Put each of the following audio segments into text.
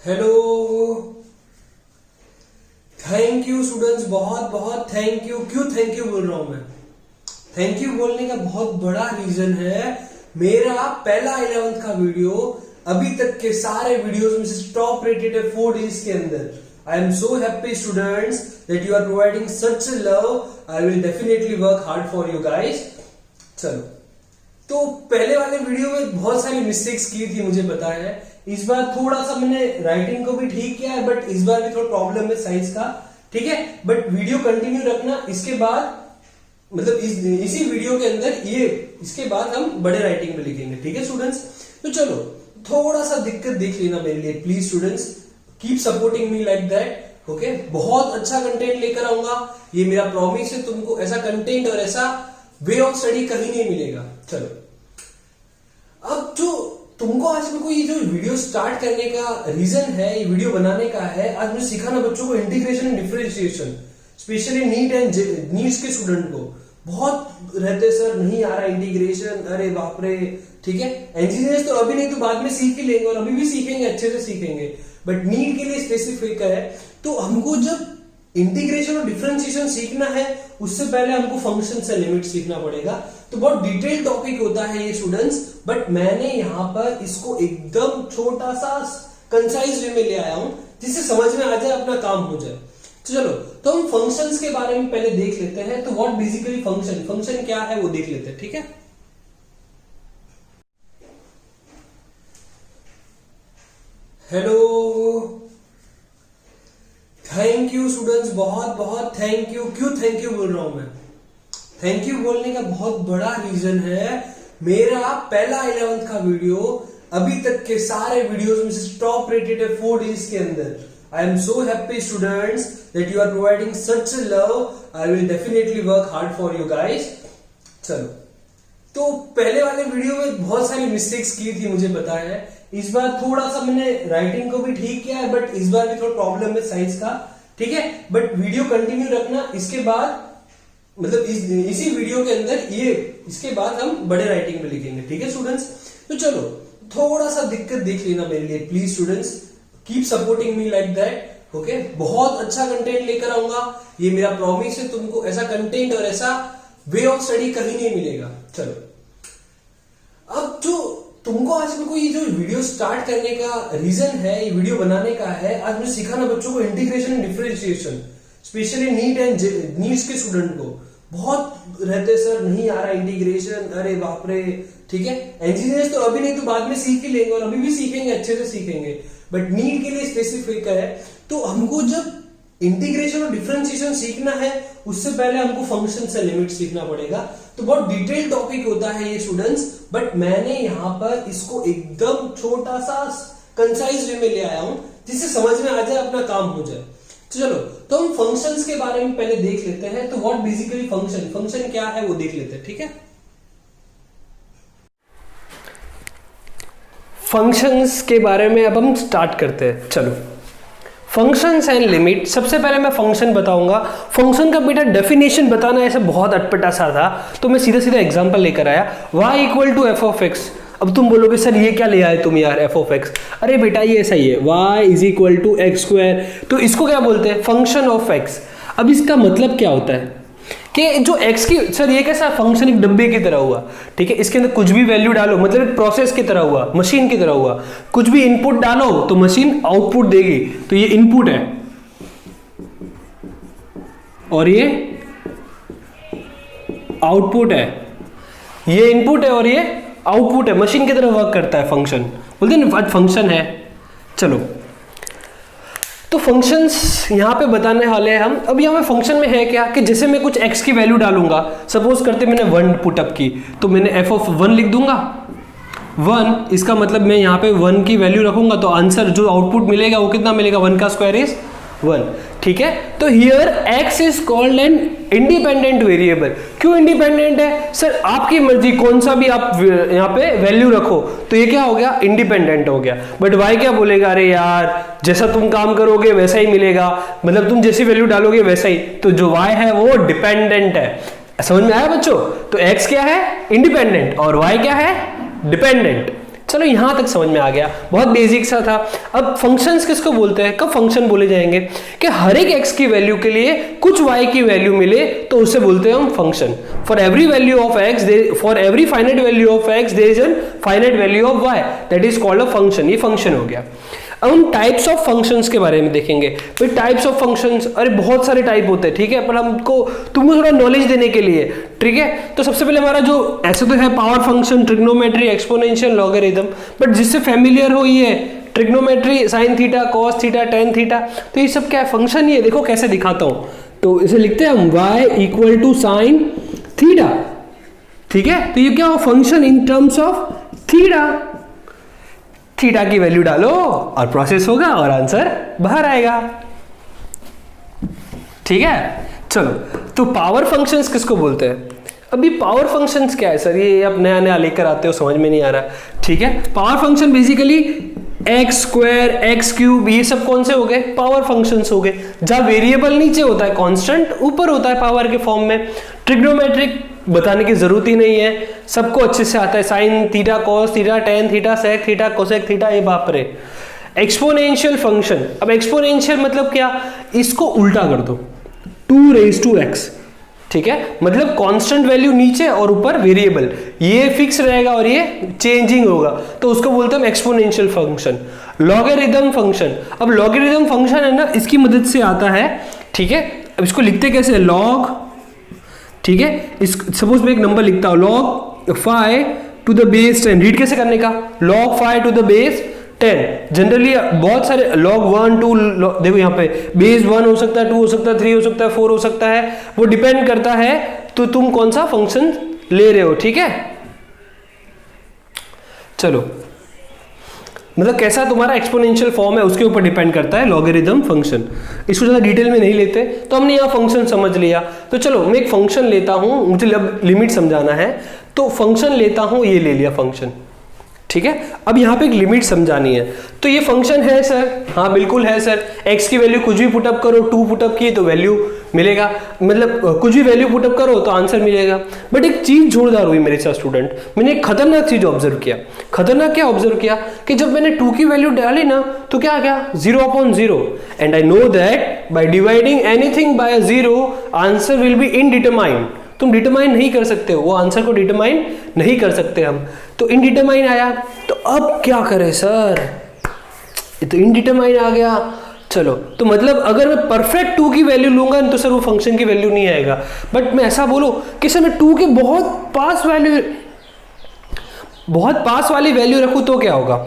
Hello, thank you students, बहुत बहुत thank you. क्यों थैंक यू बोल रहा हूं मैं? थैंक यू बोलने का बहुत बड़ा रीजन है। मेरा पहला 11th का वीडियो अभी तक के सारे वीडियोस में से टॉप रेटेड है 4 डेज के अंदर। I am so happy students that you are providing such love. I will definitely work hard for you guys. चलो, तो पहले वाले वीडियो में बहुत सारी मिस्टेक्स की थी, मुझे पता है। इस बार थोड़ा सा मैंने राइटिंग को भी ठीक किया है, बट इस बार भी थोड़ा प्रॉब्लम है साइंस का, ठीक है। बट वीडियो कंटिन्यू रखना। इसके बाद मतलब इसी वीडियो के अंदर इसके बाद हम बड़े राइटिंग में लिखेंगे, ठीक है स्टूडेंट्स। तो चलो, थोड़ा सा दिक्कत देख लेना मेरे लिए please students. Keep supporting me like that, okay. बहुत अच्छा कंटेंट लेकर आऊंगा, ये मेरा प्रॉमिस है। तुमको ऐसा कंटेंट और ऐसा वे ऑफ स्टडी कहीं नहीं मिलेगा। चलो, अब जो तुमको आज मेरे को ये जो वीडियो स्टार्ट करने का रीजन है, ये वीडियो बनाने का है, आज मुझे सिखाना बच्चों को integration and differentiation, specially neat and nits के स्टूडेंट को। बहुत रहते सर नहीं आ रहा इंटीग्रेशन, अरे बाप रे, ठीक है। इंजीनियर्स तो अभी नहीं तो बाद में सीख ही लेंगे, और अभी भी सीखेंगे, अच्छे से सीखेंगे। बट नीट के लिए स्पेसिफिक है, तो हमको जब इंटीग्रेशन और डिफरेंशिएशन सीखना है, उससे पहले हमको फंक्शन से लिमिट सीखना पड़ेगा। तो बहुत डिटेल टॉपिक होता है ये स्टूडेंट्स, बट मैंने यहां पर इसको एकदम छोटा सा कंसाइज वे में ले आया हूं, जिससे समझ में आ जाए, अपना काम हो जाए। तो चलो, तो हम फंक्शंस के बारे में पहले देख लेते हैं। तो व्हाट बेसिकली फंक्शन क्या है वो देख लेते हैं, ठीक है। हेलो, थैंक यू स्टूडेंट्स, बहुत बहुत थैंक यू। क्यों थैंक यू बोल रहा हूं मैं? थैंक यू बोलने का बहुत बड़ा रीजन है। मेरा पहला 11th का वीडियो अभी तक के सारे वीडियोस में से टॉप रेटेड है 4 डेज के अंदर। I am so happy students that you are providing such love. I will definitely work hard for you guys. चलो, तो पहले वाले वीडियो में बहुत सारी मिस्टेक्स की थी, मुझे पता है। इस बार थोड़ा सा मैंने राइटिंग को भी ठीक किया है, बट इस बार भी थोड़ा प्रॉब्लम है साइंस का, ठीक है। बट वीडियो कंटिन्यू रखना। इसके बाद मतलब इसी वीडियो के अंदर इसके बाद हम बड़े राइटिंग में लिखेंगे, ठीक है स्टूडेंट्स। तो चलो, थोड़ा सा दिक्कत देख लेना मेरे लिए please students. Keep supporting me like that, okay. बहुत अच्छा कंटेंट लेकर आऊंगा, ये मेरा प्रॉमिस है। तुमको ऐसा कंटेंट और ऐसा वे ऑफ स्टडी कहीं नहीं मिलेगा। चलो, अब जो तुमको आज मेरे को ये जो वीडियो स्टार्ट करने का रीजन है, ये वीडियो बनाने का है, आज मुझे सिखाना बच्चों को integration and differentiation, specially neat and nits के स्टूडेंट को। बहुत रहते सर नहीं आ रहा इंटीग्रेशन, अरे बाप रे, ठीक है। इंजीनियर्स तो अभी नहीं तो बाद में सीख ही लेंगे, और अभी भी सीखेंगे, अच्छे से सीखेंगे। बट नीट के लिए स्पेसिफिक है, तो हमको जब इंटीग्रेशन और डिफरेंशिएशन सीखना है, उससे पहले हमको फंक्शन से लिमिट सीखना पड़ेगा। तो बहुत डिटेल टॉपिक होता है ये स्टूडेंट्स, बट मैंने यहां पर इसको एकदम छोटा सा कंसाइज वे में ले आया हूं, जिससे समझ में आ जाए, अपना काम हो जाए। तो चलो, तो हम फंक्शंस के बारे में पहले देख लेते हैं। तो व्हाट बेसिकली फंक्शन क्या है वो देख लेते हैं, ठीक है। फंक्शंस के बारे में अब हम स्टार्ट करते हैं। चलो, फंक्शंस एंड लिमिट। सबसे पहले मैं फंक्शन बताऊंगा। फंक्शन का बेटा डेफिनेशन बताना ऐसे बहुत अटपटा सा था, तो मैं सीधा सीधा एग्जांपल लेकर आया। y equal to F of X. अब तुम बोलोगे सर ये क्या ले आए तुम यार, एफ ऑफ एक्स। अरे बेटा ये ऐसा ही है, y is equal to X square. तो इसको क्या बोलते हैं? Function of X. अब इसका मतलब क्या होता है कि जो x की, सर ये कैसा फंक्शन, एक डब्बे की तरह हुआ, ठीक है। इसके अंदर कुछ भी वैल्यू डालो, मतलब एक प्रोसेस की तरह हुआ, मशीन की तरह हुआ। कुछ भी इनपुट डालो तो मशीन आउटपुट देगी। तो ये इनपुट है और ये आउटपुट है, ये इनपुट है और ये आउटपुट है। मशीन की तरह वर्क करता है फंक्शन, बोलते हैं ना फंक्शन है। चलो, तो फंक्शंस यहां पे बताने वाले हैं हम। अब यहाँ पे फंक्शन में है क्या कि जैसे मैं कुछ x की वैल्यू डालूंगा, सपोज करते मैंने 1 पुटअप की, तो मैंने f ऑफ 1 लिख दूंगा। 1 इसका मतलब मैं यहाँ पे 1 की वैल्यू रखूंगा, तो आंसर जो आउटपुट मिलेगा वो कितना मिलेगा? 1 का स्क्वायर इज 1, ठीक है। तो here x is called an independent variable. क्यों इंडिपेंडेंट है? सर आपकी मर्जी, कौन सा भी आप यहाँ पे वैल्यू रखो, तो ये क्या हो गया? इंडिपेंडेंट हो गया। बट y क्या बोलेगा? अरे यार जैसा तुम काम करोगे वैसा ही मिलेगा, मतलब तुम जैसी वैल्यू डालोगे वैसा ही। तो जो y है वो डिपेंडेंट है। समझ में आया बच्चों? तो x क्या है? इंडिपेंडेंट, और y क्या है? डिपेंडेंट। चलो यहां तक समझ में आ गया, बहुत बेसिक सा था। अब फंक्शंस किसको बोलते हैं, कब फंक्शन बोले जाएंगे, कि हर एक x की वैल्यू के लिए कुछ y की वैल्यू मिले तो उसे बोलते हैं हम function. For every value of x, for every finite value of x there is an finite value of y, that is called a function. ये फंक्शन हो गया। अब हम टाइप्स ऑफ फंक्शंस के बारे में देखेंगे। भाई टाइप्स ऑफ फंक्शंस, अरे बहुत सारे टाइप होते हैं, ठीक है, पर हमको तुमको थोड़ा नॉलेज देने के लिए, ठीक है। तो सबसे पहले हमारा जो ऐसे तो है power function, trigonometry, exponential, logarithm, but जिससे फेमिलियर हो ये trigonometry, sign theta, cos theta, tan theta, तो ये सब क्या है, फंक्शन ही है। देखो कैसे दिखाता हूं, तो इसे लिखते हैं हम y equal to sine theta, ठीक है। तो ये क्या हो, function in terms of theta. Theta की वैल्यू डालो और प्रोसेस होगा और आंसर बाहर आएगा, ठीक है। चलो, तो पावर फंक्शंस किसको बोलते हैं। अभी पावर फंक्शंस क्या है सर, ये आप नया नया लेकर आते हो, समझ में नहीं आ रहा, ठीक है। Power function basically x square, x cube, ये सब कौन से हो गए, पावर फंक्शंस हो गए। जहां वेरिएबल नीचे होता है कांस्टेंट, ऊपर होता है पावर के फॉर्म में। ट्रिग्नोमेट्रिक बताने की जरूरत ही नहीं है, सबको अच्छे से आता है, sine theta, cos theta, tan theta, sec theta, cosec theta, ये बाप रे। एक्सपोनेंशियल फंक्शन, अब एक्सपोनेंशियल मतलब क्या, इसको उल्टा कर दो, 2 raised to x, ठीक है, मतलब कांस्टेंट वैल्यू नीचे और ऊपर वेरिएबल, ये फिक्स रहेगा और ये चेंजिंग होगा, तो उसको बोलते हैं एक्सपोनेंशियल फंक्शन। लॉगरिथम फंक्शन, अब लॉगरिथम फंक्शन है ना, इसकी मदद से आता है, ठीक है। अब इसको लिखते कैसे, लॉग, ठीक है, इस सपोज मैं एक नंबर लिखता हूं, log 5 to the base 10, read कैसे करने का, log 5 to the base 10। Generally बहुत सारे log 1 2, देखो यहाँ पे बेस 1 हो सकता है, 2 हो सकता है, 3 हो सकता है, 4 हो सकता है, वो डिपेंड करता है तो तुम कौन सा फंक्शन ले रहे हो, ठीक है। चलो, मतलब कैसा तुम्हारा एक्सपोनेंशियल फॉर्म है उसके ऊपर डिपेंड करता है लॉगरिथम फंक्शन। इसको ज़्यादा डिटेल में नहीं लेते, तो हमने यहाँ फंक्शन समझ लिया। तो चलो मैं एक फंक्शन लेता हूँ, मुझे लिमिट समझाना है, तो फंक्शन लेता हूँ, ये ले लिया फंक्शन, ठीक है। अब यहाँ पे एक लिमिट समझानी है, तो ये फंक्शन है सर, हाँ बिल्कुल है सर। x की वैल्यू कुछ भी पुटअप करो, 2 पुटअप किए तो वैल्यू मिलेगा, मतलब कुछ भी वैल्यू पुटअप करो तो आंसर मिलेगा। बट एक चीज जोरदार हुई मेरे साथ स्टूडेंट, मैंने एक खतरनाक चीज ऑब्जर्व किया। खतरनाक क्या ऑब्जर्व किया, कि जब मैंने 2 की वैल्यू डाली ना, तो क्या आ गया, 0/0। And I know that by dividing anything by 0 answer will be indetermined. तुम डिटरमाइन नहीं कर सकते हो, वो आंसर को डिटरमाइन नहीं कर सकते हम, तो इनडिटरमाइन आया। तो अब क्या करें सर, ये तो इनडिटरमाइन आ गया। चलो, तो मतलब अगर मैं परफेक्ट 2 की वैल्यू लूंगा तो सर वो फंक्शन की वैल्यू नहीं आएगा। बट मैं ऐसा बोलूं कि सर मैं 2 के बहुत पास वाली वैल्यू रखूं तो क्या होगा।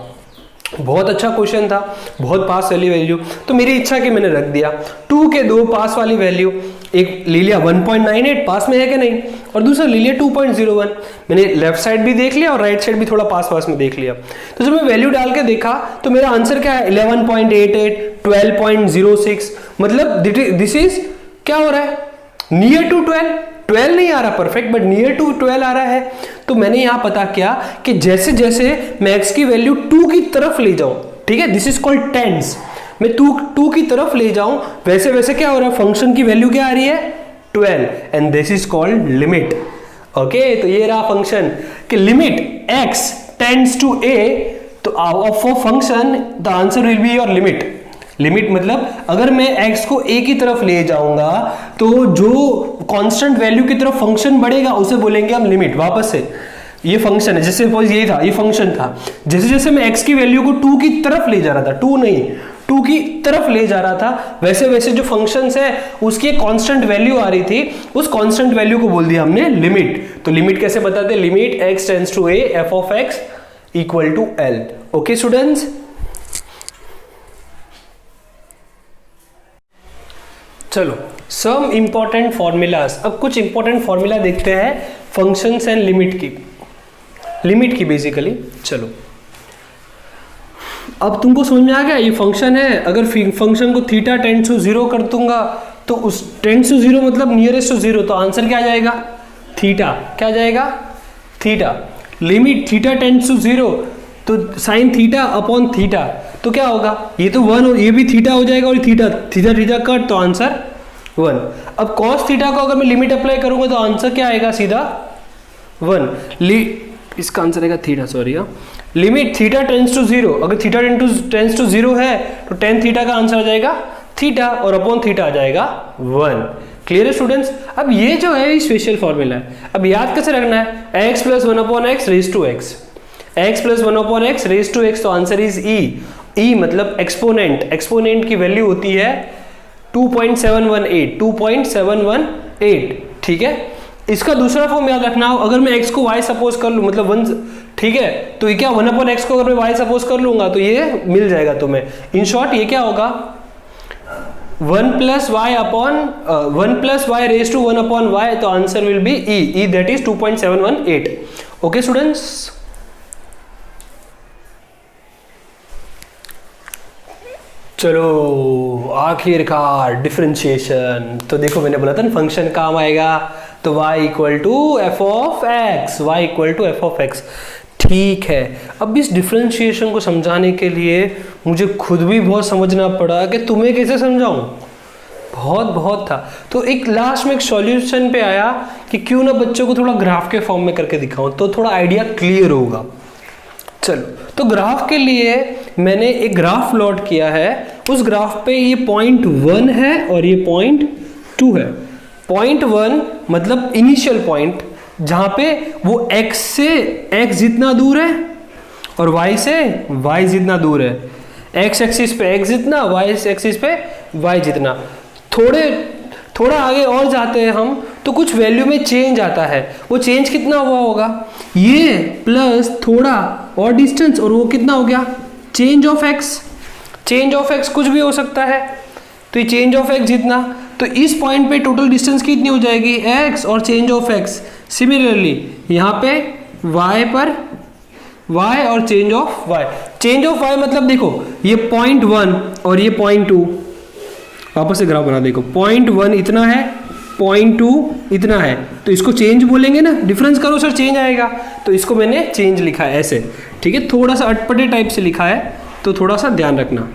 बहुत अच्छा क्वेश्चन था, बहुत पास वाली वैल्यू, तो मेरी इच्छा कि मैंने रख दिया 2 के 2 पास वाली वैल्यू। एक ले लिया 1.98, पास में है कि नहीं, और दूसरा ले लिया 2.01। मैंने लेफ्ट साइड भी देख लिया और राइट साइड भी थोड़ा पास में देख लिया। तो जब मैं वैल्यू डाल के देखा तो मेरा आंसर क्या है, 11.88, 12.06, मतलब दिस इज क्या हो रहा है, नियर टू 12 नहीं आ रहा परफेक्ट, बट नियर टू 12 आ रहा है। तो मैंने यहां पता किया कि जैसे जैसे मैं x की वैल्यू 2 की तरफ ले जाऊं, ठीक है, दिस इज कॉल्ड टेंस, मैं 2 की तरफ ले जाऊं वैसे वैसे क्या हो रहा है, फंक्शन की वैल्यू क्या आ रही है, 12, and this is called limit. Okay, तो ये रहा फंक्शन कि limit x tends to a, तो for function the answer will be your limit. Limit मतलब अगर मैं x को a की तरफ ले जाऊंगा तो जो कांस्टेंट वैल्यू की तरफ फंक्शन बढ़ेगा उसे बोलेंगे हम लिमिट। वापस से ये फंक्शन है, जैसे सपोज ये था, ये फंक्शन था, जैसे जैसे मैं x की वैल्यू को 2 की तरफ ले जा रहा था, 2 नहीं 2 की तरफ ले जा रहा था, वैसे वैसे जो फंक्शंस है उसकी एक कांस्टेंट वैल्यू आ रही थी, उस कांस्टेंट वैल्यू को बोल दिया हमने लिमिट। तो लिमिट कैसे बताते हैं, limit x tends to a f of x equal to l। Okay students, चलो सम इंपॉर्टेंट फॉर्मूलाज। अब कुछ इंपॉर्टेंट फॉर्मूला देखते हैं फंक्शंस एंड लिमिट की बेसिकली। चलो, अब तुमको समझ में आ गया, ये फंक्शन है, अगर फंक्शन को थीटा टेंड्स टू 0 कर दूंगा तो उस टेंड्स टू 0 मतलब नियरेस्ट टू 0, तो आंसर क्या आ जाएगा, थीटा। क्या आ जाएगा, theta. Limit theta tends to 0 तो साइन थीटा अपॉन थीटा, तो क्या होगा, ये तो 1, ये भी थीटा हो जाएगा और थीटा कट, तो आंसर 1। अब cos थीटा को अगर मैं लिमिट अप्लाई करूंगा तो आंसर क्या आएगा, सीधा 1। इसका आंसर आएगा theta, sorry, limit theta tends to zero, अगर थीटा टेंस टू जीरो है तो टेन थीटा का आंसर आ जाएगा थीटा और अपॉन थीटा आ जाएगा 1। क्लियर है स्टूडेंट्स? अब ये जो है स्पेशल फॉर्मूला है। अब याद कैसे रखना है? x plus 1 upon X raise to X, x plus 1 upon X raise to X, तो आंसर इज ई मतलब एक्सपोनेंट। एक्सपोनेंट की वैल्यू होती है 2.718। ठीक है, इसका दूसरा फॉर्म याद रखना हो, अगर मैं x को y सपोज कर लूं, मतलब 1, ठीक है, तो ये क्या 1 अपॉन एक्स को अगर मैं y सपोज कर लूंगा तो ये मिल जाएगा तुम्हें। इन शॉर्ट ये क्या होगा? 1 plus y raise to 1 upon y, तो answer will be e that is 2.718। Okay students, चलो आखिरकार डिफरेंशिएशन। तो देखो मैंने बोला था ना फंक्शन काम आएगा, तो y equal to F of X. ठीक है, अब इस डिफरेंशिएशन को समझाने के लिए मुझे खुद भी बहुत समझना पड़ा कि तुम्हें कैसे समझाऊं, बहुत था। तो एक लास्ट में एक सॉल्यूशन पे आया कि क्यों ना बच्चों को थोड़ा ग्राफ के फॉर्म में करके दिखाऊं, तो थोड़ा आइडिया क्लियर होगा। चलो, तो ग्राफ के लिए मैंने एक ग्राफ प्लॉट किया है। उस ग्राफ पे ये पॉइंट 1 है और ये पॉइंट 2 है। पॉइंट 1 मतलब इनिशियल पॉइंट, जहां पे वो x से x जितना दूर है और y से y जितना दूर है। x एक्सिस पे x जितना, y एक्सिस पे y जितना। थोड़ा आगे और जाते हैं हम, तो कुछ वैल्यू में चेंज आता है। वो चेंज कितना हुआ होगा? ये प्लस थोड़ा और डिस्टेंस, और वो कितना हो गया? Change of x। Change of x कुछ भी हो सकता है, तो ये चेंज ऑफ x जितना, तो इस पॉइंट पे टोटल डिस्टेंस कितनी हो जाएगी? x और चेंज ऑफ x। सिमिलरली यहाँ पे y पर y और change of y। Change of y मतलब देखो ये पॉइंट 1 और ये पॉइंट 2, वापस से ग्राफ बना, देखो पॉइंट 1 इतना है, पॉइंट 2 इतना है, तो इसको चेंज बोलेंगे ना। डिफरेंस करो सर चेंज आएगा, तो इसको मैंने चेंज लिखा है ऐसे। ठीक है, थोड़ा सा अटपटे टाइप से लिखा है, तो थोड़ा सा ध्यान रखना।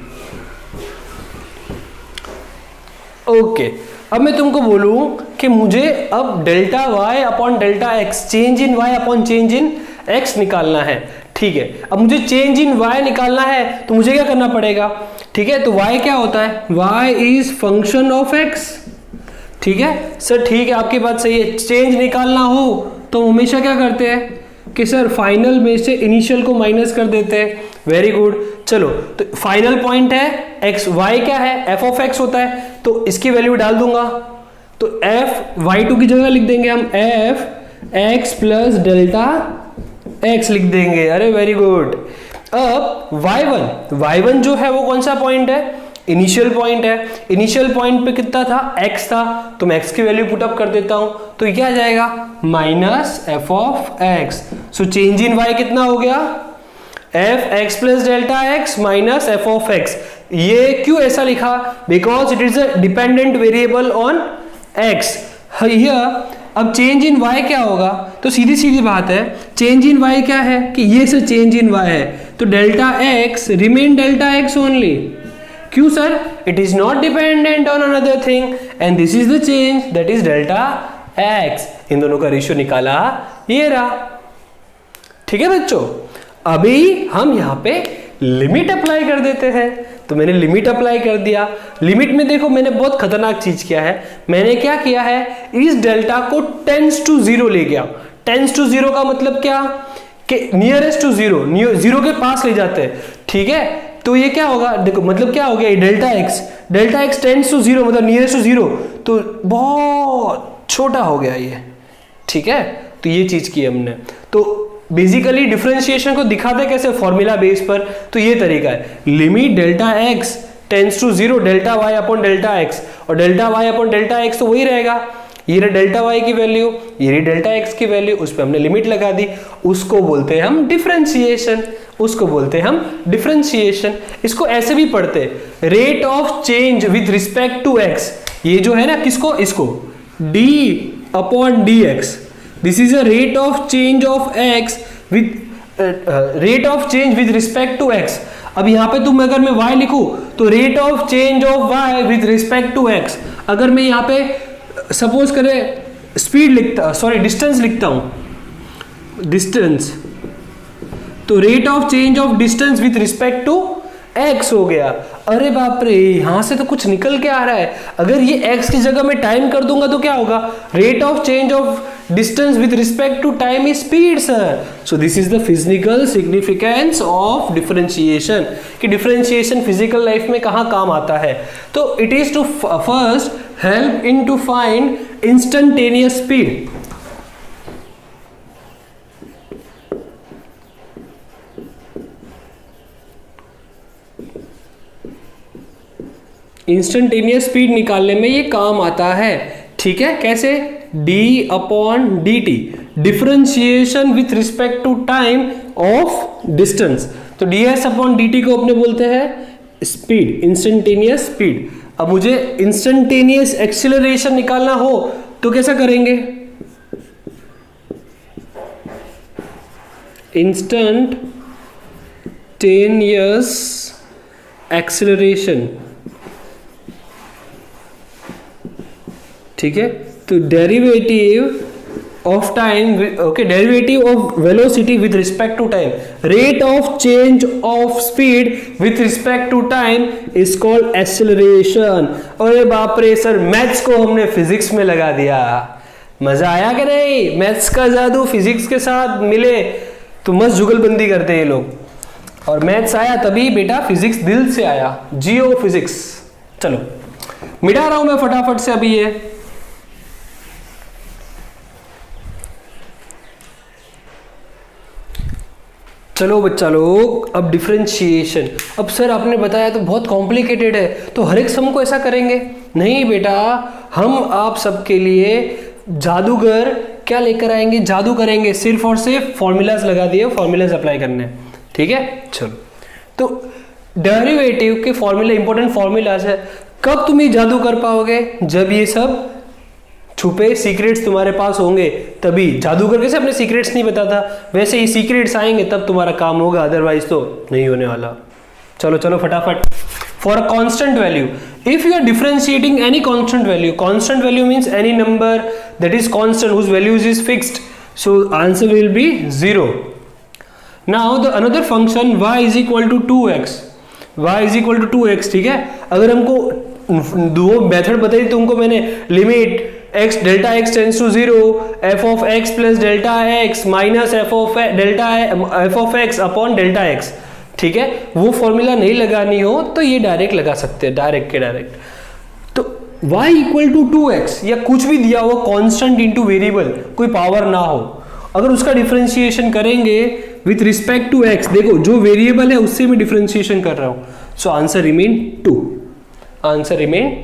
ओके, अब मैं तुमको बोलूं कि मुझे अब delta Y upon delta X, change in Y upon change in X निकालना है। ठीक है, अब मुझे चेंज इन वाई निकालना है, तो मुझे क्या करना पड़ेगा? ठीक है, तो y क्या होता है? y is function of x। ठीक है सर, ठीक है, आपकी बात सही है। चेंज निकालना हो तो हमेशा क्या करते हैं कि सर फाइनल में से इनिशियल को माइनस कर देते हैं। Very good. चलो, तो फाइनल पॉइंट है x, y क्या है? f ऑफ x होता है, तो इसकी वैल्यू डाल दूंगा, तो f y2 की जगह लिख देंगे हम f x plus delta x लिख देंगे। अरे वेरी गुड। अब y1 जो है वो कौन सा पॉइंट है? इनिशियल पॉइंट है। इनिशियल पॉइंट पे कितना था? x था, तो मैं x की वैल्यू पुट अप कर देता हूं, तो क्या आ जाएगा? Minus F of x. So change in y कितना हो गया? F x plus delta x minus F of x. ये क्यों ऐसा लिखा? Because it is a dependent variable on x। Here अब चेंज इन y क्या होगा? तो सीधी सीधी बात है, चेंज इन y क्या है कि ये से चेंज इन y है, तो delta x remain delta x only. क्यों sir? It is not dependent on another thing and this is the change that is delta x। इन दोनों का रेशियो निकाला, ये रहा। ठीक है बच्चों, अभी हम यहाँ पे लिमिट अप्लाई कर देते हैं। तो मैंने लिमिट अप्लाई कर दिया। लिमिट में देखो मैंने बहुत खतरनाक चीज किया है। मैंने क्या किया है? इस डेल्टा को टेंस टू जीरो ले गया। टेंस टू जीरो का मतलब क्या? कि नियरेस्ट टू जीरो, जीरो के पास ले जाते हैं। ठीक है, तो ये क्या होगा? देखो मतलब क्या हो गया? Delta x tends to zero मतलब नियरेस्ट टू जीरो, तो बहुत छोटा हो गया ये। ठीक है, तो ये चीज की हमने। तो बेसिकली डिफरेंशिएशन को दिखाते कैसे? फॉर्मूला बेस पर। तो ये तरीका है, limit delta x tends to zero delta Y upon delta x, और delta Y upon delta x तो वही रहेगा। ये रहा डेल्टा वाई की वैल्यू, ये रही डेल्टा एक्स की वैल्यू, उस पर हमने लिमिट लगा दी। उसको बोलते हैं हम डिफरेंशिएशन। इसको ऐसे भी पढ़ते, rate of change with respect to X. ये जो है ना, किसको? इसको d upon D X. This is a rate of change of x with respect to x। अब यहां पे तुम अगर मैं y लिखूं तो rate of change of y with respect to x। अगर मैं यहां पे सपोज करें डिस्टेंस लिखता हूं, डिस्टेंस तो rate of change of distance with respect to x हो गया। अरे बाप रे, यहां से तो कुछ निकल के आ रहा है। अगर ये x की जगह में टाइम कर दूंगा तो क्या होगा? Rate of change of distance with respect to time is speed sir. So this is the physical significance of differentiation, कि डिफरेंशिएशन फिजिकल लाइफ में कहां काम आता है। तो it is to first help in to find instantaneous speed. Instantaneous speed निकालने में ये काम आता है। ठीक है, कैसे? d/dt, differentiation with respect to time of distance. तो ds/dt को अपने बोलते हैं स्पीड, इंस्टेंटेनियस स्पीड। अब मुझे इंस्टेंटेनियस एक्सीलरेशन निकालना हो तो कैसा करेंगे? इंस्टेंटेनियस एक्सीलरेशन, ठीक है। तो derivative of time, okay, derivative of velocity with respect to time, rate of change of speed with respect to time is called acceleration. अरे बाप रे सर, मैथ्स को हमने फिजिक्स में लगा दिया। मजा आया कि नहीं? मैथ्स का जादू फिजिक्स के साथ मिले तो मस्त जुगलबंदी करते हैं ये लोग। और मैथ्स आया तभी बेटा फिजिक्स दिल से आया, जियो फिजिक्स। चलो मिटा रहा हूं मैं फटाफट से अभी ये। चलो बच्चा लोग, अब डिफरेंशिएशन। अब सर आपने बताया तो बहुत कॉम्प्लिकेटेड है, तो हर एक सम को ऐसा करेंगे? नहीं बेटा, हम आप सबके लिए जादूगर क्या लेकर आएंगे? जादू करेंगे, सिर्फ और सिर्फ फॉर्मूलाज लगा दिए, फॉर्मूलाज अप्लाई करने हैं। ठीक है, चलो। तो डेरिवेटिव के फॉर्मूला, इंपॉर्टेंट फॉर्मूलाज है। कब तुम ये जादू कर पाओगे? जब ये सब छुपे सीक्रेट्स तुम्हारे पास होंगे, तभी। जादूगर कैसे अपने सीक्रेट्स नहीं बताता, वैसे ही सीक्रेट्स आएंगे तब तुम्हारा काम होगा, अदरवाइज तो नहीं होने वाला। चलो चलो फटाफट। For a constant value, if you are differentiating any constant value, constant value means any number that is constant whose values is fixed, so answer will be 0। Now the another function y is equal to 2x, y is equal to 2x, ठीक है। अगर हमको दो method बताई तुमको मैंने, limit x delta x tends to 0, f of x plus delta x minus f of x upon delta x, ठीक है। वो फॉर्मूला नहीं लगानी हो तो ये डायरेक्ट लगा सकते हैं, डायरेक्ट के डायरेक्ट। तो y इक्वल टू 2x या कुछ भी दिया हुआ कांस्टेंट इनटू वेरिएबल, कोई पावर ना हो, अगर उसका डिफरेंशिएशन करेंगे विथ रिस्पेक्ट टू x, देखो जो वेरिएबल है उससे मैं डिफरेंशिएशन कर रहा हूं, so answer remain 2, answer remain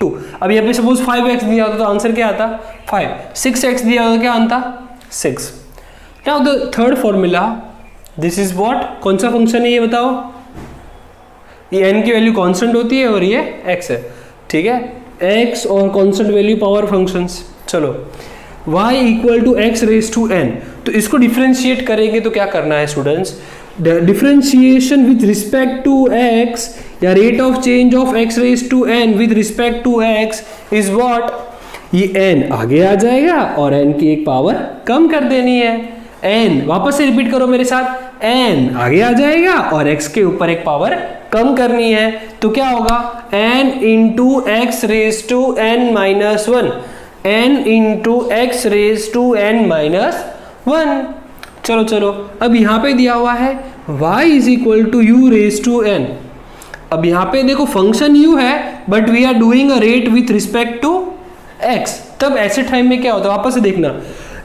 2। अब यहाँ पे सपोज 5x दिया होता तो आंसर क्या आता? 5। 6x दिया होता क्या आता? 6। Now the third formula, this is what, कौन सा फंक्शन है ये बताओ? ये n की वैल्यू कांस्टेंट होती है और ये x है, ठीक है। x और कांस्टेंट वैल्यू पावर फंक्शंस। चलो y equal to x raise to n, तो इसको डिफरेंशिएट करेंगे तो क्या करना है students? Differentiation with respect to x या rate of change of x raise to n with respect to x is what? ये n आगे आ जाएगा और n की एक पावर कम कर देनी है। n, वापस से रिपीट करो मेरे साथ, n आगे आ जाएगा और x के ऊपर एक पावर कम करनी है, तो क्या होगा? n into x raise to n minus 1, n into x raise to n minus 1। चलो चलो, अब यहाँ पे दिया हुआ है y is equal to u raise to n। अब यहाँ पे देखो फंक्शन u है but we are doing a rate with respect to x, तब ऐसे टाइम में क्या होता है? वापस से देखना,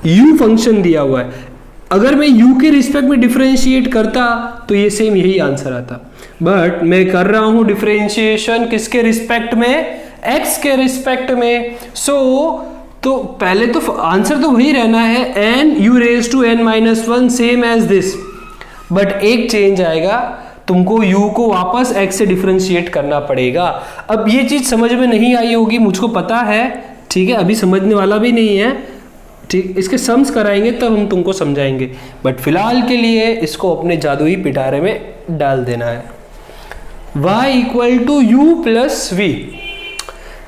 u फंक्शन दिया हुआ है, अगर मैं u के रिस्पेक्ट में डिफरेंशिएट करता तो ये सेम यही आंसर आता, बट मैं कर रहा हूं डिफरेंशिएशन किसके रिस्पेक्ट में? x के रिस्पेक्ट में। तो पहले तो आंसर तो वही रहना है, n u raise to n minus 1 same as this, but एक चेंज आएगा, तुमको u को वापस x से डिफरेंशिएट करना पड़ेगा। अब ये चीज समझ में नहीं आई होगी, मुझको पता है, ठीक है, अभी समझने वाला भी नहीं है, ठीक। इसके सम्स कराएंगे तब हम तुमको समझाएंगे, बट फिलहाल के लिए इसको अपने जादुई पिटारे में डाल देना है। y equal to u plus v,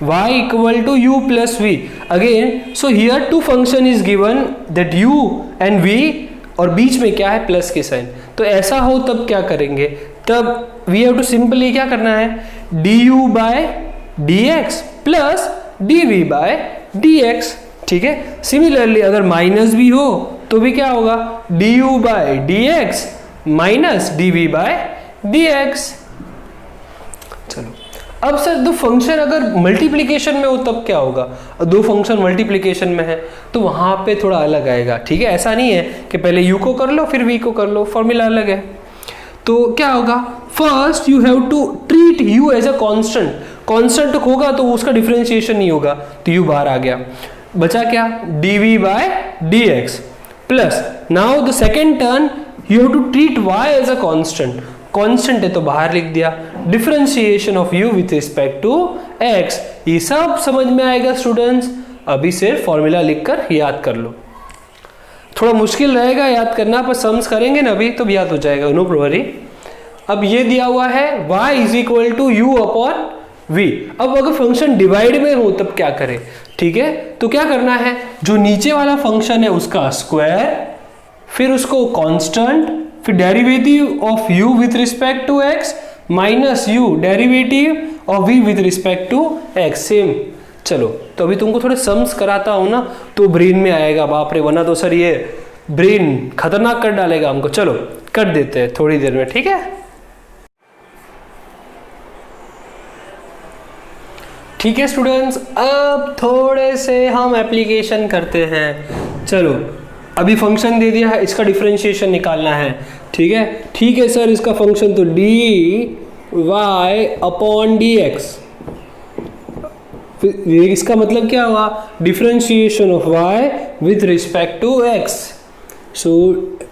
y equal to u plus v. Again, so here two function is given that u and v, और बीच में क्या है? प्लस के साइन। तो ऐसा हो तब क्या करेंगे, तब वी हैव टू सिंपली क्या करना है, du by dx plus dv by dx। ठीक है, सिमिलरली अगर माइनस भी हो तो भी क्या होगा, du by dx minus dv by dx। चलो अब सर दो फंक्शन अगर मल्टीप्लिकेशन में हो तब क्या होगा, दो फंक्शन मल्टीप्लिकेशन में है तो वहां पे थोड़ा अलग आएगा। ठीक है, ऐसा नहीं है कि पहले u को कर लो फिर v को कर लो, फॉर्मूला अलग है। तो क्या होगा, first you have to treat u as a constant, constant होगा तो उसका डिफरेंशिएशन नहीं होगा, तो u बाहर आ गया, बचा क्या, dv by dx plus now the second term you have to treat y as a constant, constant है तो बाहर लिख दिया, differentiation of u with respect to x। ये सब समझ में आएगा स्टूडेंट्स, अभी सिर्फ फॉर्मूला लिखकर याद कर लो, थोड़ा मुश्किल रहेगा याद करना पर सम्स करेंगे ना अभी तो याद हो जाएगा, नो वरी। अब ये दिया हुआ है y is equal to u upon v। अब अगर फंक्शन डिवाइड में हो तब क्या करें, ठीक है, तो क्या करना है, जो नीचे वाला फंक्शन है उसका स्क्वायर, फिर उसको कांस्टेंट, फिर derivative of u with respect to x minus u derivative of v with respect to x, same. चलो तो अभी तुमको थोड़े सम्स कराता हूं ना तो ब्रेन में आएगा, बाप रे, वरना तो सर ये ब्रेन खतरनाक कर डालेगा हमको। चलो कर देते हैं थोड़ी देर में, ठीक है। ठीक है स्टूडेंट्स, अब थोड़े से हम एप्लीकेशन करते हैं। चलो अभी फंक्शन दे दिया है, इसका डिफरेंशिएशन निकालना है। ठीक है, ठीक है सर, इसका फंक्शन तो dy अपॉन dx, इसका मतलब क्या हुआ, differentiation of y with respect to x। So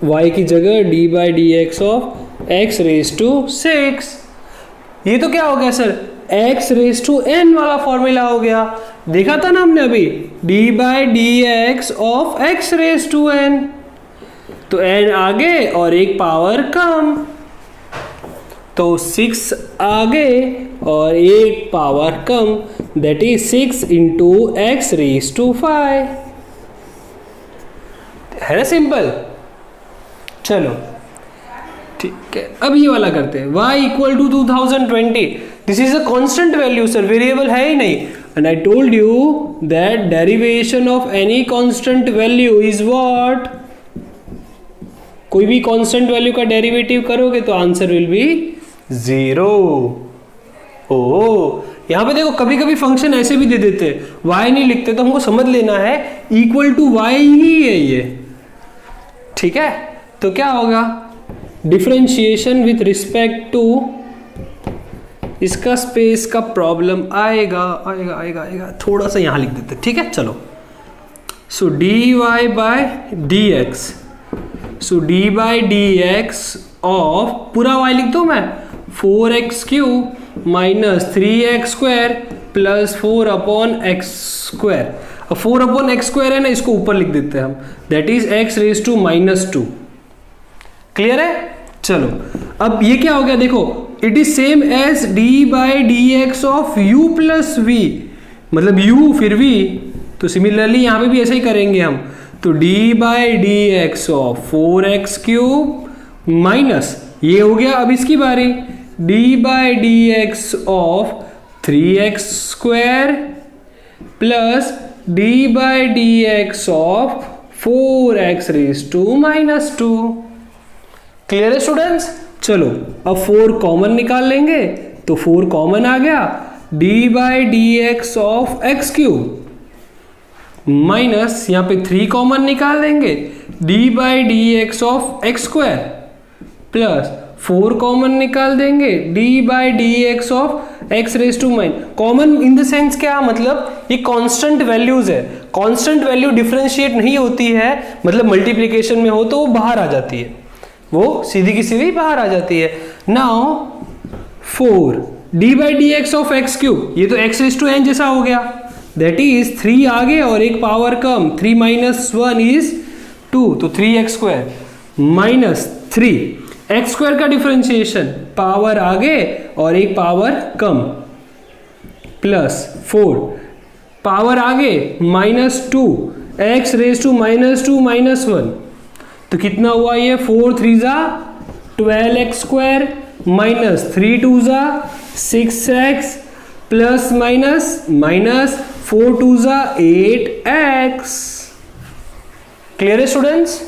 y की जगह d by d x of x raise to 6। ये तो क्या हो गया sir, x raise to n वाला फॉर्मूला हो गया, देखा था ना हमने अभी, d by d x of x raise to n, तो n आगे और एक पावर कम, तो 6 आगे और एक पावर कम, that is 6 into x raise to 5, है ना सिंपल। चलो ठीक है, अब ये वाला करते हैं, y equal to 2020, this is a constant value sir, variable है ही नहीं, and I told you that derivation of any constant value is what, कोई भी कांस्टेंट वैल्यू का डेरिवेटिव करोगे तो आंसर विल बी 0। ओ यहां पे देखो कभी कभी फंक्शन ऐसे भी दे देते हैं, y नहीं लिखते तो हमको समझ लेना है इक्वल टू y ही है ये, ठीक है। तो क्या होगा, डिफरेंशिएशन विथ रिस्पेक्ट टू, इसका स्पेस का प्रॉब्लम आएगा आएगा आएगा आएगा, थोड़ा सा यहां लिख देते, ठीक है। चलो so dy by dx, so d by d x of, पूरा y लिख दो मैं, 4x cube minus 3x square plus 4 upon x square. अब 4 अपॉन एक्स स्क्वायर है ना, इसको ऊपर लिख देते हैं हम, that is x raise to -2। Clear है। चलो अब ये क्या हो गया, देखो it is same as d by d x of u plus v, मतलब u फिर v, तो सिमिलरली यहां पे भी ऐसा ही करेंगे हम, तो d by d x of 4x cube minus, ये हो गया अब इसकी बारी, d by d x of 3x square plus d by d x of 4x raise to -2। Clear है स्टूडेंट्स। चलो अब 4 कॉमन निकाल लेंगे, तो 4 कॉमन आ गया, d by d x of x cube minus, यहां पे 3 कॉमन निकाल देंगे, d by d x of x square plus 4 common निकाल देंगे, d by d x of x raise to minus, common in the sense क्या, मतलब ये constant values है, कांस्टेंट वैल्यू डिफरेंशिएट नहीं होती है, मतलब मल्टीप्लिकेशन में हो तो वो बाहर आ जाती है, वो सीधी की सीधी बाहर आ जाती है। Now 4 d by d x of x cube, ये तो x रेज टू n जैसा हो गया, दैट इज 3 आगे और एक पावर कम, 3 माइनस 1 इज 2, तो 3x square minus 3 x square का डिफरेंशिएशन, पावर आगे और एक पावर कम, प्लस 4 पावर आगे -2 एक्स रेज टू -2 -1, तो कितना हुआ ये, 4 3 जा 12x स्क्वायर माइनस 3 2 जा 6x प्लस माइनस माइनस 4 2 जा 8x। क्लियर है स्टूडेंट्स?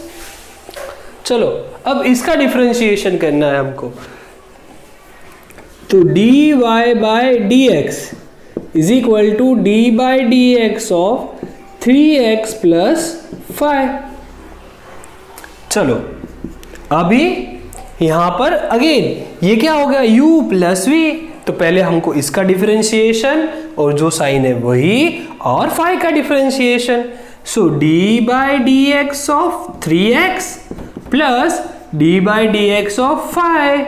चलो अब इसका डिफरेंशिएशन करना है हमको। तो dy by dx is equal to d by d x of 3x plus 5। चलो अभी यहां पर अगेन ये क्या हो गया, u प्लस v। तो पहले हमको इसका डिफरेंशिएशन और जो साइन है वही, और फाई का differentiation. So d by d x of 3x plus d by d x of 5।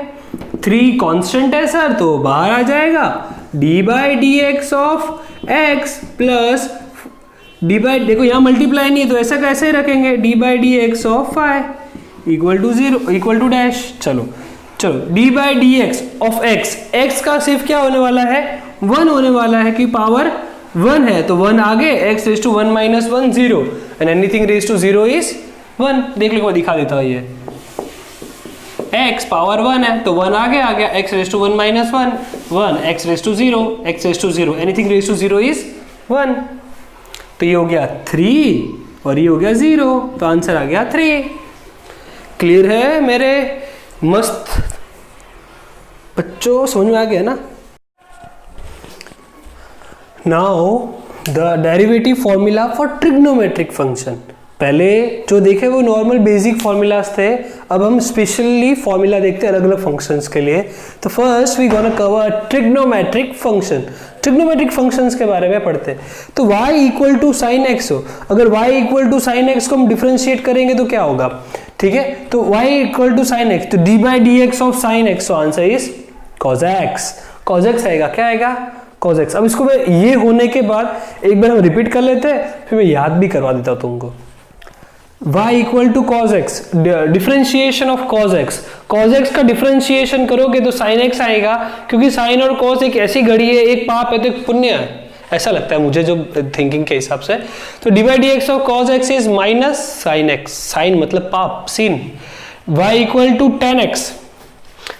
3 constant है सर तो बाहर आ जाएगा। D by d x of x plus d by, देखो यहां मल्टीप्लाई नहीं है तो ऐसा कैसे रखेंगे, d by d x of 5 equal to 0 equal to dash. चलो d by d x of x, x का सिर्फ क्या होने वाला है, 1 होने वाला है कि पावर 1 है तो 1 आगे, x raise to 1 minus 1 0 and anything raise to 0 is 1। देख लो दिखा देता हूं, ये x पावर 1 है तो 1 आगे आ गया, x raise to 1 minus 1 x raise to 0 x raise to 0 anything raise to 0 is 1। तो ये हो गया 3 और ये हो गया 0, तो आंसर आ गया 3। क्लियर है मेरे मस्त बच्चों, समझ में आ गया ना? Now the derivative formula for trigonometric function. पहले जो देखे वो नॉर्मल बेसिक फॉर्मूलाज थे, अब हम स्पेशली फॉर्मूला देखते हैं अलग अलग फंक्शंस के लिए। तो first we gonna cover trigonometric function. Trigonometric functions के बारे में पढ़ते हैं। तो y equal to sine x हो, अगर y equal to sine x को हम डिफरेंशिएट करेंगे तो क्या होगा, ठीक है? तो y equal to sine x, तो d by d x of sine x, तो answer is cos x। cos x आएगा, क्या आएगा, cos x। अब इसको मैं ये होने के बाद एक बार हम रिपीट कर लेते हैं, फिर मैं याद भी करवा देता हूं तुमको। y equal to cos x, differentiation of cos x। cos x का डिफरेंशिएशन करोगे तो sin x आएगा, क्योंकि sin और cos एक ऐसी घड़ी है, एक पाप है तो एक पुण्य है, ऐसा लगता है मुझे जो थिंकिंग के हिसाब से। तो d by d x of cos x is minus sin x, sine मतलब पाप, सीन। y equal to tan x,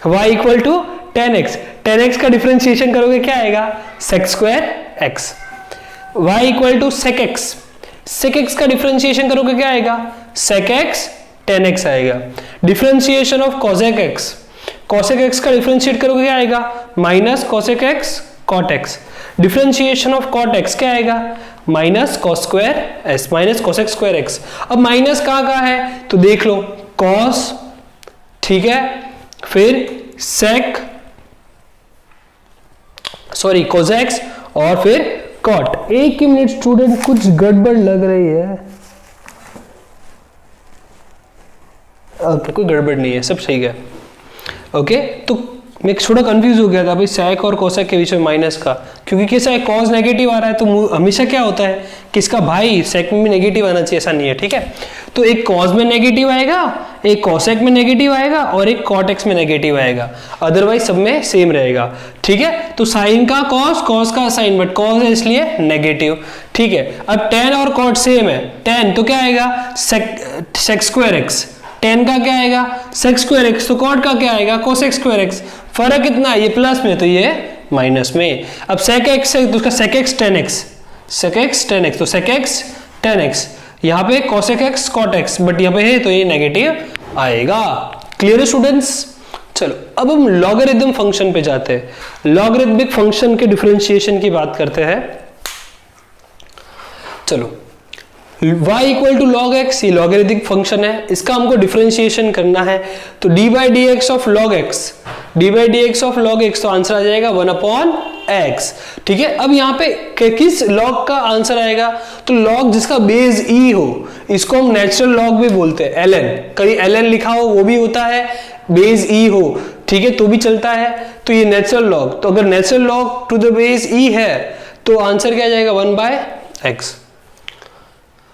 y equal to tan x, tan x का डिफरेंशिएशन करोगे क्या आएगा, sec square x। y equal to sec x, sec x का differentiation करोगे क्या आएगा, sec x tan x आएगा। Differentiation of cosec x, cosec x का डिफरेंशिएट करोगे क्या आएगा, minus cosec x cot x। Differentiation of cot x क्या आएगा, minus cos square s, minus cosec square x। अब माइनस कहाँ है तो देख लो, cos, ठीक है, फिर sec, सॉरी cosec और फिर cot। एक ही मिनट स्टूडेंट, कुछ गड़बड़ लग रही है। ओके, कोई गड़बड़ नहीं है, सब सही है। ओके, तो मैं थोड़ा कंफ्यूज हो गया था भाई sec और cosec के बीच में माइनस का, क्योंकि कैसा है, cos नेगेटिव आ रहा है तो हमेशा क्या होता है कि इसका भाई sec में भी नेगेटिव आना चाहिए, ऐसा नहीं है, ठीक है? तो एक cos में नेगेटिव आएगा, एक cosec में नेगेटिव आएगा और एक cot x में नेगेटिव आएगा, अदरवाइज सब में सेम रहेगा, ठीक है? तो sin का cos, cos का sin, बट cos है इसलिए नेगेटिव, ठीक है? अब tan और cot सेम है, tan तो क्या आएगा, sec स्क्वायर x, tan का क्या आएगा, sec स्क्वायर x, तो cot का क्या आएगा, cosec स्क्वायर x। फर्क कितना है, ये प्लस में तो ये माइनस में। अब sec x है तो उसका sec x tan x, sec x tan x, तो sec x tan x, यहाँ पे cosec x cot x, but यहाँ पे है तो ये नेगेटिव आएगा। क्लियर है स्टूडेंट्स? चलो अब हम लॉगरिथम फंक्शन पे जाते हैं, लॉगरिथमिक फंक्शन के डिफरेंशिएशन की बात करते हैं। चलो y equal to log x, ये लॉगरिथमिक फंक्शन है, इसका हमको डिफरेंशिएशन करना है। तो d by d x of log x, d by d x of log x, तो आंसर आ जाएगा 1 अपॉन x, ठीक है? अब यहाँ पे किस लॉग का आंसर आएगा, तो लॉग जिसका बेस e हो, इसको हम नेचुरल लॉग भी बोलते हैं, ln, कहीं ln लिखा हो वो भी होता है, बेस e हो, ठीक है, तो भी चलता है। तो ये नेचुरल लॉग, तो अगर natural log to the base e है तो आंसर क्या जाएगा, 1 by x।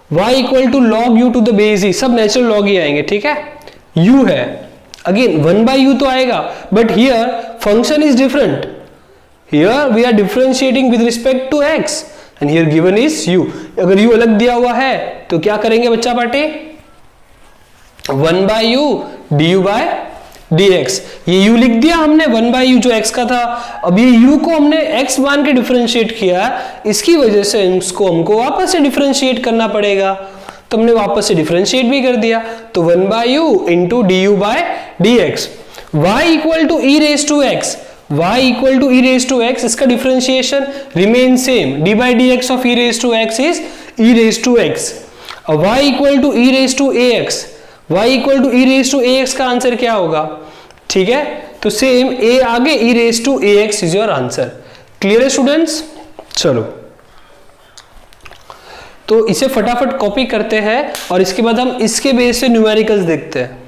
y equal to log u to the base e, सब नेचुरल लॉग ही आएंगे, ठीक है? u है, अगेन 1 बाय u तो आएगा, but here function is different, here we are differentiating with respect to x and here given is u। अगर u अलग दिया हुआ है तो क्या करेंगे बच्चा party, 1 by u du by dx। ये u लिख दिया हमने 1/u जो x का था। अब ये u को हमने x मान के डिफरेंशिएट किया, इसकी वजह से इसको हमको वापस से डिफरेंशिएट करना पड़ेगा, तो हमने वापस से डिफरेंशिएट भी कर दिया। तो 1/u into du/dx y equal to e raise to x, y equal to e raise to x, इसका differentiation remain same, d/dx of e raise to x is e raise to x। अब y equal to e raise to ax, y equal to e raise to ax का answer क्या होगा? ठीक है, तो same a आगे e raise to ax is your answer. Clear है students? चलो तो इसे फटाफट कॉपी करते हैं और इसके बाद हम इसके बेस से न्यूमेरिकल्स देखते हैं।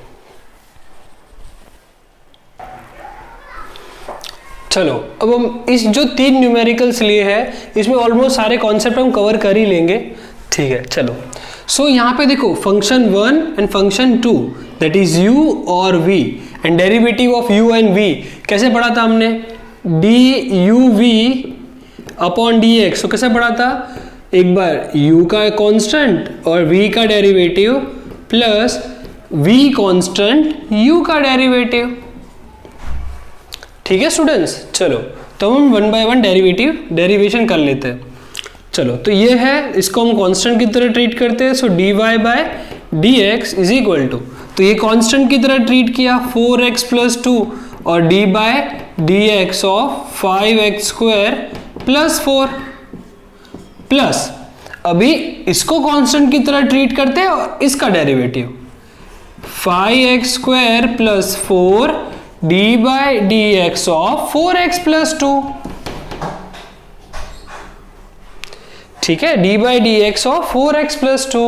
चलो अब हम इस जो 3 न्यूमेरिकल्स लिए हैं इसमें ऑलमोस्ट सारे कॉन्सेप्ट हम कवर कर ही लेंगे। ठीक है, चलो सो यहाँ पे देखो function 1 and function 2 that is u और v and derivative of u and v कैसे पढ़ा था हमने? duv upon dx। तो कैसे पढ़ा था? एक बार u का कांस्टेंट और v का derivative plus v constant u का डेरिवेटिव। ठीक है स्टूडेंट्स, चलो तो हम 1 बाय 1 डेरिवेशन कर लेते हैं। चलो तो ये है, इसको हम कांस्टेंट की तरह ट्रीट करते हैं। So dy by dx is equal to, तो ये कांस्टेंट की तरह ट्रीट किया 4x प्लस 2 और d by dx of 5x square plus 4 plus, अभी इसको कांस्टेंट की तरह ट्रीट करते हैं और इसका derivative 5x square plus 4 d by dx of 4x plus 2। ठीक है, d by dx of 4x plus 2।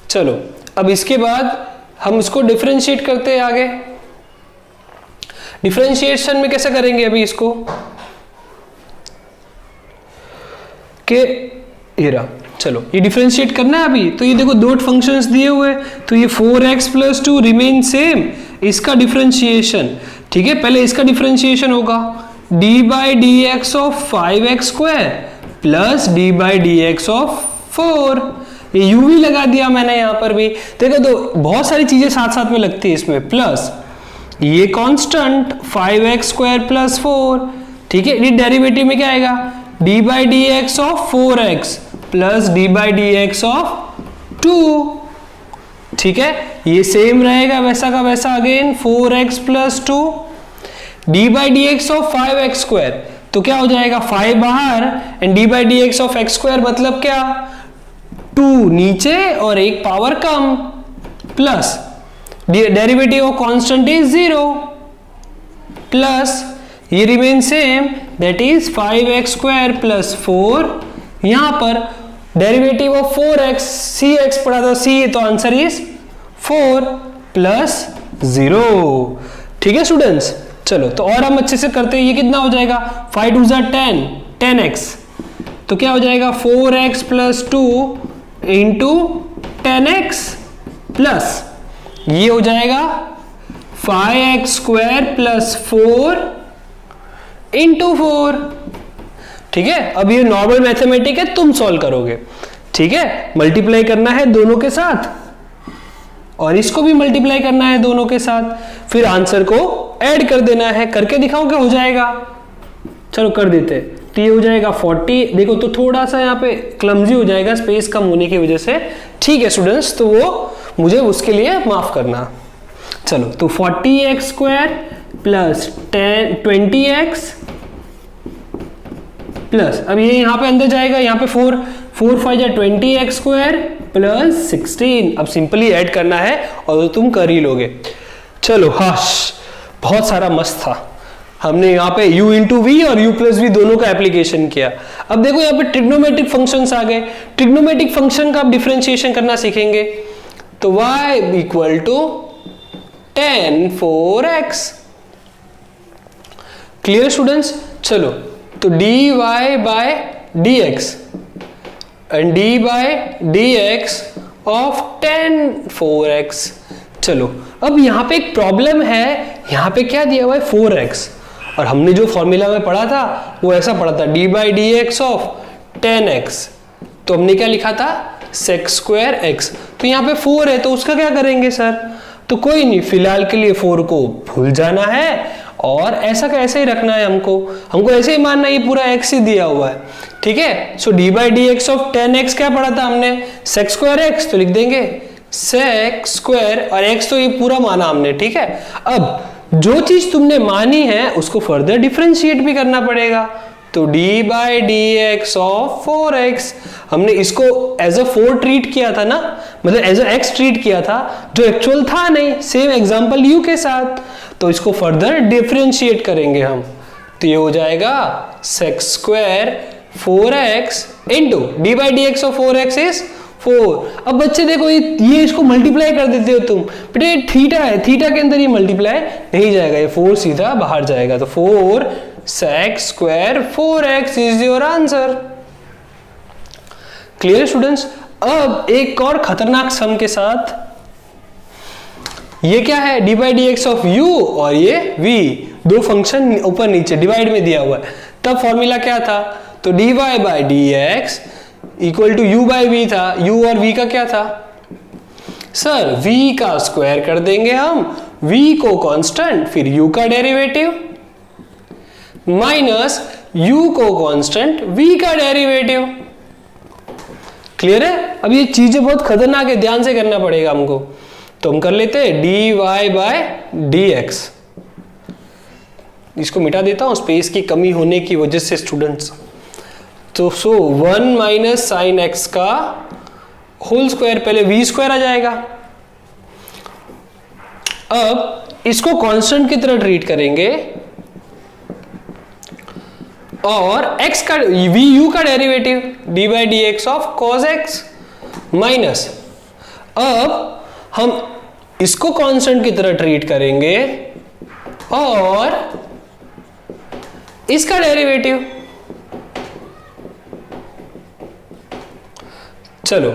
चलो अब इसके बाद हम इसको डिफरेंशिएट करते हैं आगे। डिफरेंशिएशन में कैसे करेंगे अभी इसको के चलो ये डिफरेंशिएट करना है अभी। तो ये देखो डॉट फंक्शंस दिए हुए, तो ये 4x प्लस 2 रिमेन सेम, इसका डिफरेंशिएशन। ठीक है, पहले इसका डिफरेंशिएशन होगा d by dx of 5x square plus d by dx of 4। ये u भी लगा दिया मैंने यहां पर भी, देखो तो बहुत सारी चीजें साथ साथ में लगती है इसमें, प्लस ये कांस्टेंट 5x स्क्वायर प्लस 4। ठीक है, ये डेरिवेटिव में क्या आएगा? d by dx of 4x plus d by dx of 2। ठीक है, ये सेम रहेगा वैसा का वैसा, again 4x plus 2 d by dx of 5x square, तो क्या हो जाएगा 5 बाहर and d by dx of x square मतलब क्या? 2 नीचे और एक पावर कम, plus derivative of constant is 0 plus ये remain same that is 5x square plus 4। यहां पर डेरिवेटिव ऑफ 4x cx पढ़ा था, c तो आंसर इज 4 प्लस 0। ठीक है स्टूडेंट्स, चलो तो और हम अच्छे से करते हैं। ये कितना हो जाएगा? 5 2 10, 10x, तो क्या हो जाएगा 4x plus 2 into 10x plus ये हो जाएगा 5x स्क्वायर प्लस 4 इंटू 4। ठीक है, अब ये नॉर्मल मैथमेटिक है, तुम सॉल्व करोगे। ठीक है, मल्टीप्लाई करना है दोनों के साथ और इसको भी मल्टीप्लाई करना है दोनों के साथ, फिर आंसर को ऐड कर देना है। करके दिखाओ क्या हो जाएगा? चलो कर देते। तो ये हो जाएगा 40। देखो तो थोड़ा सा यहाँ पे क्लमजी हो जाएगा स्पेस कम होने की वजह से। ठीक है स्टूडेंट्स, तो वो मुझे उसके लिए माफ करना। चलो तो 40x square plus 20x plus, अब ये यहाँ पे अंदर जाएगा, यहाँ पे 4 5 जा 20x स्क्वायर प्लस 16। अब सिंपली ऐड करना है और तुम कर ही लोगे। चलो हाश, बहुत सारा मस्त था। हमने यहाँ पे u इंटू वी और u प्लस वी दोनों का एप्लीकेशन किया। अब देखो यहाँ पे ट्रिग्नोमेट्रिक फंक्शंस आ गए। ट्रिग्नोमेट्रिक फंक्शन का आप डिफरेंशिएशन करना सीखेंगे। तो y equal to tan 4x। Clear students? चलो तो dy by dx and d by dx of tan 4x। चलो अब यहाँ पे एक प्रॉब्लम है, यहाँ पे क्या दिया हुआ है 4x, और हमने जो फॉर्मूला में पढ़ा था वो ऐसा पढ़ा था d by dx of 10x, तो हमने क्या लिखा था sec स्क्वायर x। तो यहाँ पे 4 है तो उसका क्या करेंगे सर? तो कोई नहीं, फिलहाल के लिए 4 को भूल जाना है और ऐसा का ऐसे ही रखना है हमको ऐसे ही मानना है ये पूरा x ही दिया हुआ है, ठीक है। So d by d x of 10x क्या पढ़ा था हमने, sec स्क्वायर x, तो लिख देंगे sec स्क्वायर और x तो ये पूरा माना हमने, ठीक है। अब जो चीज तुमने मानी है उसको फर्दर डिफरेंशिएट भी करना पड़ेगा, तो d by d x of 4x, हमने इसको एज अ 4 ट्रीट किया था ना, मतलब एज अ x ट्रीट किया था जो एक्चुअल था नहीं, सेम एग्जांपल u के साथ, तो इसको फर्दर डिफरेंशिएट करेंगे हम, तो ये हो जाएगा sec square 4x into D by d x of 4x is 4। अब बच्चे देखो ये इसको मल्टीप्लाई कर देते हो तुम, बेटे थीटा है, थीटा के अंदर ये मल्टीप्लाई नहीं जाएगा, ये 4 सीधा बाहर जाएगा, तो 4 sec square 4x is your answer. Clear students. अब एक और खतरनाक सम के साथ, ये क्या है, D by d x of u और ये v, दो फंक्शन ऊपर नीचे डिवाइड में दिया हुआ है, तब फॉर्मूला क्या था, तो d y by d x equal to u by v था, u और v का क्या था सर, v का स्क्वायर कर देंगे हम, v को कांस्टेंट, फिर u का डेरिवेटिव माइनस u को कांस्टेंट v का डेरिवेटिव। क्लियर है। अब ये चीजें बहुत खतरनाक है, ध्यान से करना पड़ेगा हमको, तो हम कर लेते हैं d y by d x, इसको मिटा देता हूं स्पेस की कमी होने की वजह से स्टूडेंट्स, तो 1 माइनस साइन एक्स का होल स्क्वायर, पहले v स्क्वायर आ जाएगा। अब इसको कांस्टेंट की तरह ट्रीट करेंगे और x का vu का derivative D by d x of cos x minus, अब हम इसको कांस्टेंट की तरह ट्रीट करेंगे और इसका डेरिवेटिव, चलो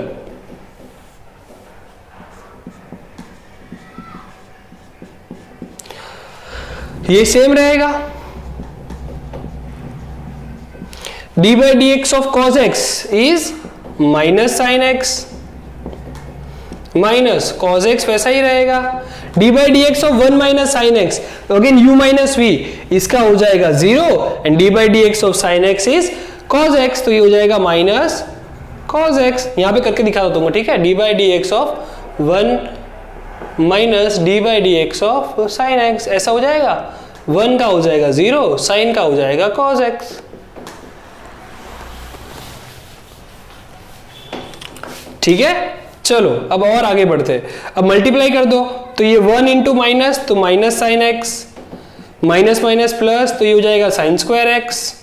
ये सेम रहेगा, D by d x of cos x is minus sine x minus cos x वैसा ही रहेगा, D by d x of 1 minus sine x again u minus v, इसका हो जाएगा 0 and D by d x of sine x is cos x, तो ये हो जाएगा minus cos x, यहां पे करके दिखा दो तुमको, ठीक है। D by d x of 1 minus D by d x of sine x, ऐसा हो जाएगा, 1 का हो जाएगा 0, साइन का हो जाएगा कॉस एक्स। ठीक है, चलो अब और आगे बढ़ते हैं, अब मल्टीप्लाई कर दो, तो ये 1 इंटू माइनस, तो minus sine x, minus minus plus, तो ये हो जाएगा sine square x,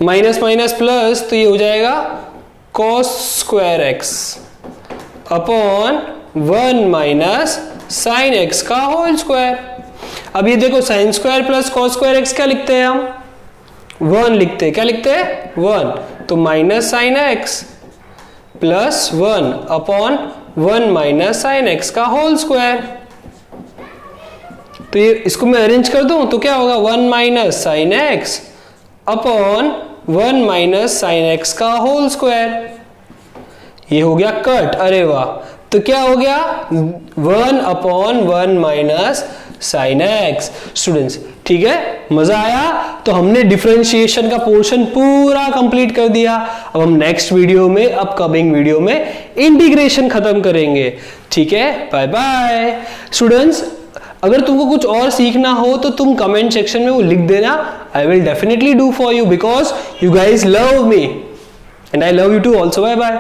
minus minus plus, तो ये हो जाएगा cos square x upon 1 minus sine x का होल स्क्वायर। अब ये देखो sine square plus cos square x क्या लिखते हैं हम, 1 लिखते हैं, क्या लिखते हैं 1, तो minus sine x plus 1 upon 1 minus sine x का होल स्क्वायर। तो ये इसको मैं अरेंज कर दूं तो क्या होगा, 1 minus sine x upon 1 minus sine x का होल स्क्वायर, ये हो गया कट, अरे वाह, तो क्या हो गया 1 upon 1 minus sine x. Students ठीक है, मजा आया, तो हमने डिफरेंशिएशन का पोर्शन पूरा कंप्लीट कर दिया। अब हम नेक्स्ट वीडियो में, अपकमिंग वीडियो में इंटीग्रेशन खत्म करेंगे। ठीक है, बाय बाय स्टूडेंट्स। अगर तुमको कुछ और सीखना हो तो तुम कमेंट सेक्शन में वो लिख देना, I will definitely do for you because you guys love me and I love you too also. Bye bye.